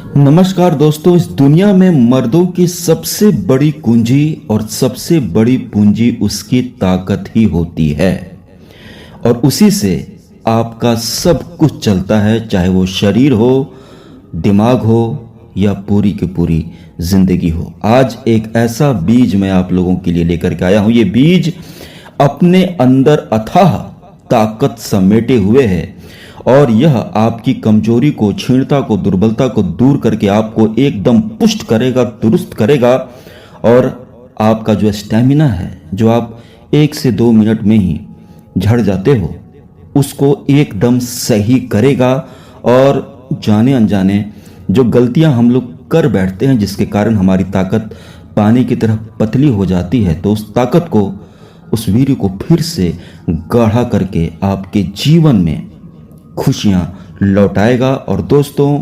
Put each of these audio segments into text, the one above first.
नमस्कार दोस्तों। इस दुनिया में मर्दों की सबसे बड़ी कुंजी और सबसे बड़ी पूंजी उसकी ताकत ही होती है और उसी से आपका सब कुछ चलता है, चाहे वो शरीर हो, दिमाग हो या पूरी की पूरी जिंदगी हो। आज एक ऐसा बीज मैं आप लोगों के लिए लेकर के आया हूं। ये बीज अपने अंदर अथाह ताकत समेटे हुए है और यह आपकी कमजोरी को, क्षीणता को, दुर्बलता को दूर करके आपको एकदम पुष्ट करेगा, दुरुस्त करेगा और आपका जो स्टैमिना है, जो आप 1 से 2 मिनट में ही झड़ जाते हो, उसको एकदम सही करेगा। और जाने अनजाने जो गलतियां हम लोग कर बैठते हैं, जिसके कारण हमारी ताकत पानी की तरह पतली हो जाती है, तो उस ताकत को, उस वीर्य को फिर से गाढ़ा करके आपके जीवन में खुशियां लौटाएगा। और दोस्तों,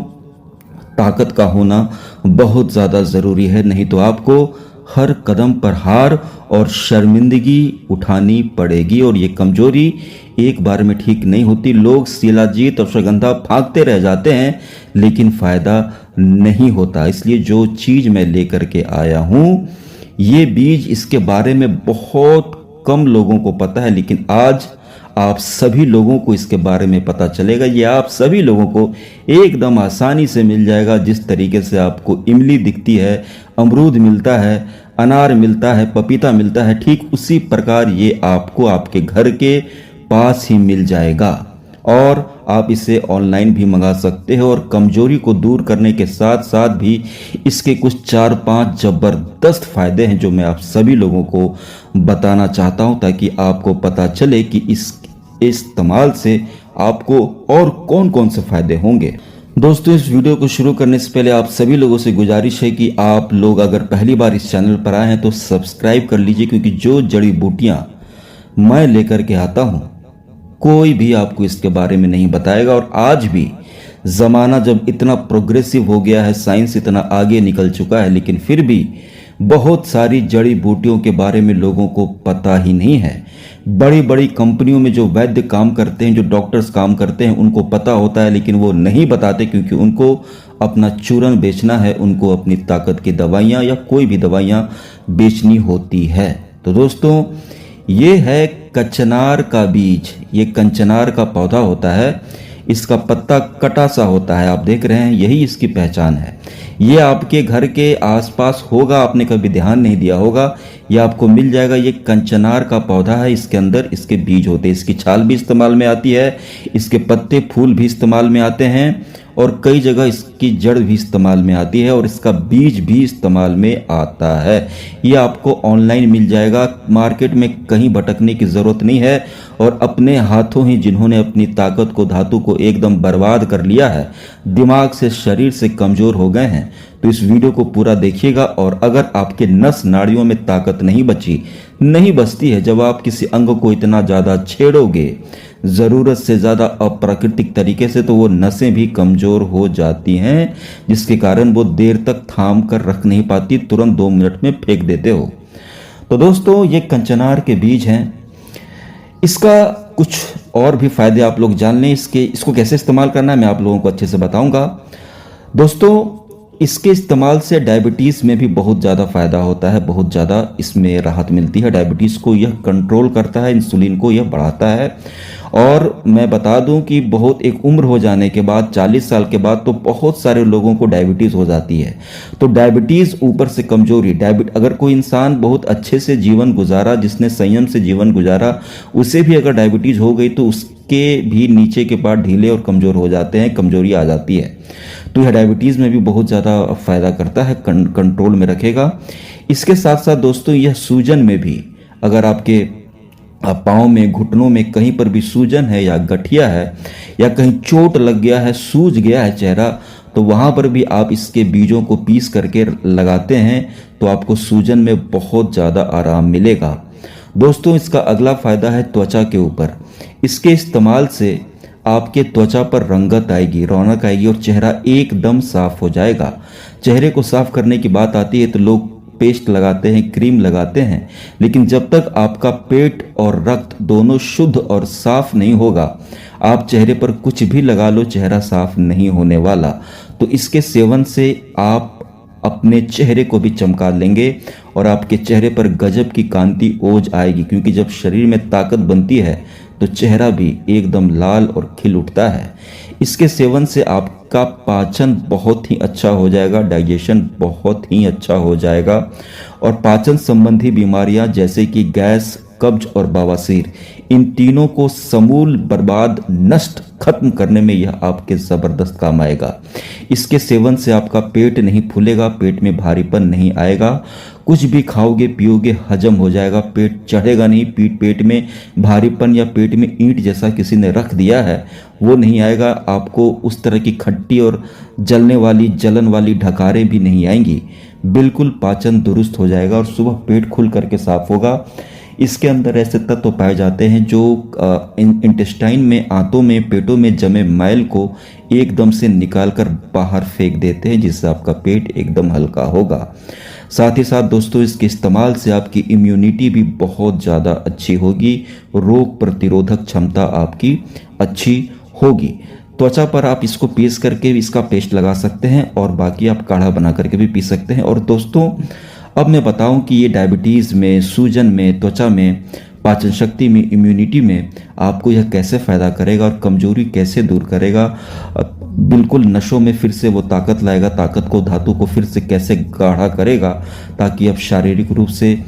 ताकत का होना बहुत ज़्यादा ज़रूरी है, नहीं तो आपको हर कदम पर हार और शर्मिंदगी उठानी पड़ेगी। और ये कमजोरी एक बार में ठीक नहीं होती। लोग शिलाजीत और अश्वगंधा भागते रह जाते हैं, लेकिन फ़ायदा नहीं होता। इसलिए जो चीज़ मैं लेकर के आया हूँ, ये बीज, इसके बारे में बहुत कम लोगों को पता है, लेकिन आज आप सभी लोगों को इसके बारे में पता चलेगा। ये आप सभी लोगों को एकदम आसानी से मिल जाएगा। जिस तरीके से आपको इमली दिखती है, अमरूद मिलता है, अनार मिलता है, पपीता मिलता है, ठीक उसी प्रकार ये आपको आपके घर के पास ही मिल जाएगा। और आप इसे ऑनलाइन भी मंगा सकते हो। और कमजोरी को दूर करने के साथ साथ भी इसके कुछ 4-5 जबरदस्त फायदे हैं, जो मैं आप सभी लोगों को बताना चाहता हूं, ताकि आपको पता चले कि इस इस्तेमाल से आपको और कौन कौन से फायदे होंगे। दोस्तों, इस वीडियो को शुरू करने से पहले आप सभी लोगों से गुजारिश है कि आप लोग अगर पहली बार इस चैनल पर आए हैं तो सब्सक्राइब कर लीजिए, क्योंकि जो जड़ी बूटियां मैं लेकर के आता हूं, कोई भी आपको इसके बारे में नहीं बताएगा। और आज भी ज़माना जब इतना प्रोग्रेसिव हो गया है, साइंस इतना आगे निकल चुका है, लेकिन फिर भी बहुत सारी जड़ी बूटियों के बारे में लोगों को पता ही नहीं है। बड़ी बड़ी कंपनियों में जो वैद्य काम करते हैं, जो डॉक्टर्स काम करते हैं, उनको पता होता है, लेकिन वो नहीं बताते, क्योंकि उनको अपना चूरन बेचना है, उनको अपनी ताकत की दवाइयाँ या कोई भी दवाइयाँ बेचनी होती है। तो दोस्तों, ये है कचनार का बीज। ये कंचनार का पौधा होता है, इसका पत्ता कटा सा होता है, आप देख रहे हैं, यही इसकी पहचान है। ये आपके घर के आसपास होगा, आपने कभी ध्यान नहीं दिया होगा, ये आपको मिल जाएगा। ये कंचनार का पौधा है, इसके अंदर इसके बीज होते हैं। इसकी छाल भी इस्तेमाल में आती है, इसके पत्ते फूल भी इस्तेमाल में आते हैं और कई जगह इसकी जड़ भी इस्तेमाल में आती है और इसका बीज भी इस्तेमाल में आता है। ये आपको ऑनलाइन मिल जाएगा, मार्केट में कहीं भटकने की ज़रूरत नहीं है। और अपने हाथों ही जिन्होंने अपनी ताकत को, धातु को एकदम बर्बाद कर लिया है, दिमाग से, शरीर से कमज़ोर हो गए हैं, तो इस वीडियो को पूरा देखिएगा। और अगर आपके नस नाड़ियों में ताकत नहीं बचती है, जब आप किसी अंग को इतना ज़्यादा छेड़ोगे, ज़रूरत से ज़्यादा अप्राकृतिक तरीके से, तो वो नसें भी कमज़ोर हो जाती हैं, जिसके कारण वो देर तक थाम कर रख नहीं पाती, तुरंत 2 मिनट में फेंक देते हो। तो दोस्तों, ये कंचनार के बीज हैं। इसका कुछ और भी फायदे आप लोग जान लें। इसको कैसे इस्तेमाल करना है मैं आप लोगों को अच्छे से बताऊंगा। दोस्तों, इसके इस्तेमाल से डायबिटीज़ में भी बहुत ज़्यादा फ़ायदा होता है, बहुत ज़्यादा इसमें राहत मिलती है। डायबिटीज़ को यह कंट्रोल करता है, इंसुलिन को यह बढ़ाता है। और मैं बता दूं कि बहुत एक उम्र हो जाने के बाद, 40 साल के बाद, तो बहुत सारे लोगों को डायबिटीज़ हो जाती है। तो डायबिटीज़ ऊपर से कमजोरी, अगर कोई इंसान बहुत अच्छे से जीवन गुजारा, जिसने संयम से जीवन गुजारा, उसे भी अगर डायबिटीज़ हो गई तो उसके भी नीचे के पार्ट ढीले और कमज़ोर हो जाते हैं, कमजोरी आ जाती है। तो यह डायबिटीज़ में भी बहुत ज़्यादा फ़ायदा करता है, कंट्रोल में रखेगा। इसके साथ साथ दोस्तों, यह सूजन में भी, अगर आपके पाँव में, घुटनों में कहीं पर भी सूजन है या गठिया है या कहीं चोट लग गया है, सूज गया है चेहरा, तो वहाँ पर भी आप इसके बीजों को पीस करके लगाते हैं तो आपको सूजन में बहुत ज़्यादा आराम मिलेगा। दोस्तों, इसका अगला फ़ायदा है त्वचा के ऊपर। इसके इस्तेमाल से आपके त्वचा पर रंगत आएगी, रौनक आएगी और चेहरा एकदम साफ हो जाएगा। चेहरे को साफ करने की बात आती है तो लोग पेस्ट लगाते हैं, क्रीम लगाते हैं, लेकिन जब तक आपका पेट और रक्त दोनों शुद्ध और साफ नहीं होगा, आप चेहरे पर कुछ भी लगा लो, चेहरा साफ नहीं होने वाला। तो इसके सेवन से आप अपने चेहरे को भी चमका लेंगे और आपके चेहरे पर गजब की कांति ओज आएगी, क्योंकि जब शरीर में ताकत बनती है तो चेहरा भी एकदम लाल और खिल उठता है। इसके सेवन से आपका पाचन बहुत ही अच्छा हो जाएगा, डाइजेशन बहुत ही अच्छा हो जाएगा और पाचन संबंधी बीमारियां जैसे कि गैस, कब्ज और बवासीर, इन तीनों को समूल बर्बाद नष्ट खत्म करने में यह आपके ज़बरदस्त काम आएगा। इसके सेवन से आपका पेट नहीं फूलेगा, पेट में भारीपन नहीं आएगा, कुछ भी खाओगे पियोगे हजम हो जाएगा, पेट चढ़ेगा नहीं, पेट में भारीपन या पेट में ईंट जैसा किसी ने रख दिया है वो नहीं आएगा। आपको उस तरह की खट्टी और जलने वाली जलन वाली ढकारें भी नहीं आएंगी। बिल्कुल पाचन दुरुस्त हो जाएगा और सुबह पेट खुल करके साफ होगा। इसके अंदर ऐसे तत्व पाए जाते हैं जो इंटेस्टाइन में, आंतों में, पेटों में जमे मैल को एकदम से निकालकर बाहर फेंक देते हैं, जिससे आपका पेट एकदम हल्का होगा। साथ ही साथ दोस्तों इसके इस्तेमाल से आपकी इम्यूनिटी भी बहुत ज़्यादा अच्छी होगी, रोग प्रतिरोधक क्षमता आपकी अच्छी होगी। त्वचा पर आप इसको पीस करके इसका पेस्ट लगा सकते हैं और बाकी आप काढ़ा बना करके भी पी सकते हैं। और दोस्तों अब मैं बताऊं कि ये डायबिटीज़ में, सूजन में, त्वचा में, पाचन शक्ति में, इम्यूनिटी में आपको यह कैसे फ़ायदा करेगा और कमजोरी कैसे दूर करेगा, बिल्कुल नशों में फिर से वो ताकत लाएगा, ताकत को, धातु को फिर से कैसे गाढ़ा करेगा ताकि आप शारीरिक रूप से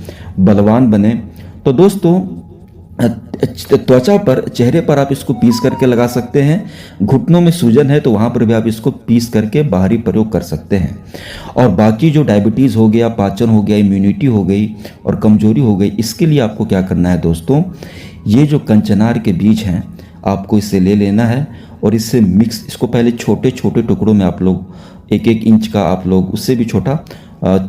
बलवान बने। तो दोस्तों त्वचा पर, चेहरे पर आप इसको पीस करके लगा सकते हैं। घुटनों में सूजन है तो वहाँ पर भी आप इसको पीस करके बाहरी प्रयोग कर सकते हैं। और बाकी जो डायबिटीज़ हो गया, पाचन हो गया, इम्यूनिटी हो गई और कमजोरी हो गई, इसके लिए आपको क्या करना है दोस्तों, ये जो कंचनार के बीज हैं आपको इसे ले लेना है और इससे मिक्स, इसको पहले छोटे छोटे टुकड़ों में आप लोग 1-1 इंच का, आप लोग उससे भी छोटा,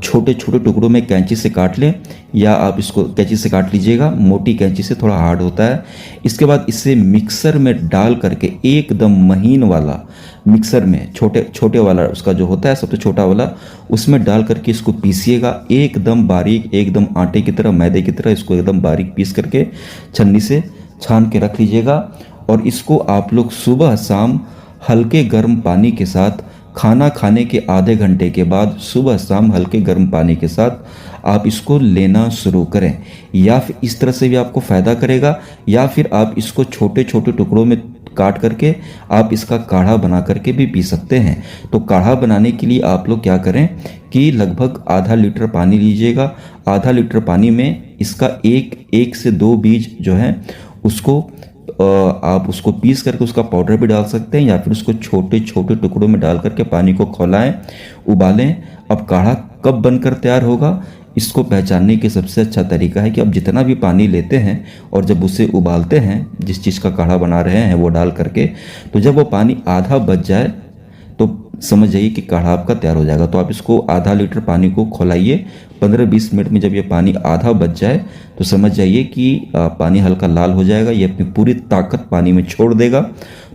छोटे छोटे टुकड़ों में कैंची से काट लें या आप इसको कैंची से काट लीजिएगा, मोटी कैंची से थोड़ा हार्ड होता है। इसके बाद इसे मिक्सर में डाल करके एकदम महीन वाला मिक्सर में, छोटे वाला उसका जो होता है सबसे छोटा वाला, उसमें डाल करके इसको पीसिएगा एकदम बारीक, एकदम आटे की तरह, मैदे की तरह इसको एकदम बारीक पीस करके छन्नी से छान के रख लीजिएगा। और इसको आप लोग सुबह शाम हल्के गर्म पानी के साथ, खाना खाने के आधे घंटे के बाद सुबह शाम हल्के गर्म पानी के साथ आप इसको लेना शुरू करें। या फिर इस तरह से भी आपको फ़ायदा करेगा, या फिर आप इसको छोटे छोटे टुकड़ों में काट करके आप इसका काढ़ा बना करके भी पी सकते हैं। तो काढ़ा बनाने के लिए आप लोग क्या करें कि लगभग आधा लीटर पानी लीजिएगा। आधा लीटर पानी में इसका एक से 2 बीज जो है उसको आप उसको पीस करके उसका पाउडर भी डाल सकते हैं, या फिर उसको छोटे छोटे टुकड़ों में डाल करके पानी को खौलाएं, उबालें। अब काढ़ा कब बनकर तैयार होगा, इसको पहचानने के सबसे अच्छा तरीका है कि आप जितना भी पानी लेते हैं और जब उसे उबालते हैं, जिस चीज़ का काढ़ा बना रहे हैं वो डाल करके, तो जब वो पानी आधा बच जाए तो समझ जाइए कि काढ़ा आपका तैयार हो जाएगा। तो आप इसको आधा लीटर पानी को खौलाइए, 15-20 मिनट में जब ये पानी आधा बच जाए तो समझ जाइए कि पानी हल्का लाल हो जाएगा, ये अपनी पूरी ताकत पानी में छोड़ देगा।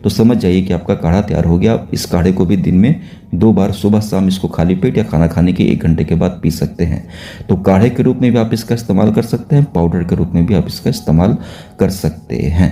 तो समझ जाइए कि आपका काढ़ा तैयार हो गया। इस काढ़े को भी दिन में 2 बार, सुबह शाम इसको खाली पेट या खाना खाने के 1 घंटे के बाद पी सकते हैं। तो काढ़े के रूप में भी आप इसका इस्तेमाल कर सकते हैं, पाउडर के रूप में भी आप इसका इस्तेमाल कर सकते हैं।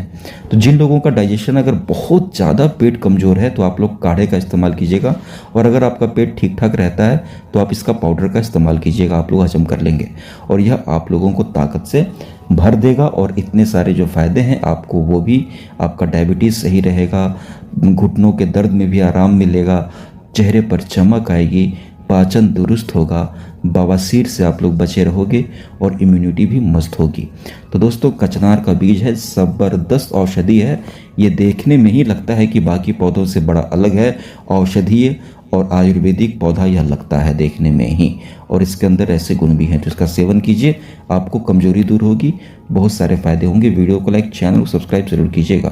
तो जिन लोगों का डाइजेशन अगर बहुत ज़्यादा पेट कमज़ोर है तो आप लोग काढ़े का इस्तेमाल कीजिएगा, और अगर आपका पेट ठीक ठाक रहता है तो आप इसका पाउडर का इस्तेमाल कीजिएगा, आप लोग हजम कर लेंगे और यह आप लोगों को ताकत से भर देगा। और इतने सारे जो फ़ायदे हैं आपको, वो भी आपका डायबिटीज़ सही रहेगा, घुटनों के दर्द में भी आराम मिलेगा, चेहरे पर चमक आएगी, पाचन दुरुस्त होगा, बवासीर से आप लोग बचे रहोगे और इम्यूनिटी भी मस्त होगी। तो दोस्तों कचनार का बीज है, ज़बरदस्त औषधि है। ये देखने में ही लगता है कि बाकी पौधों से बड़ा अलग है, औषधीय और आयुर्वेदिक पौधा यह लगता है देखने में ही, और इसके अंदर ऐसे गुण भी हैं। तो इसका सेवन कीजिए, आपको कमजोरी दूर होगी, बहुत सारे फायदे होंगे। वीडियो को लाइक, चैनल को सब्सक्राइब जरूर कीजिएगा।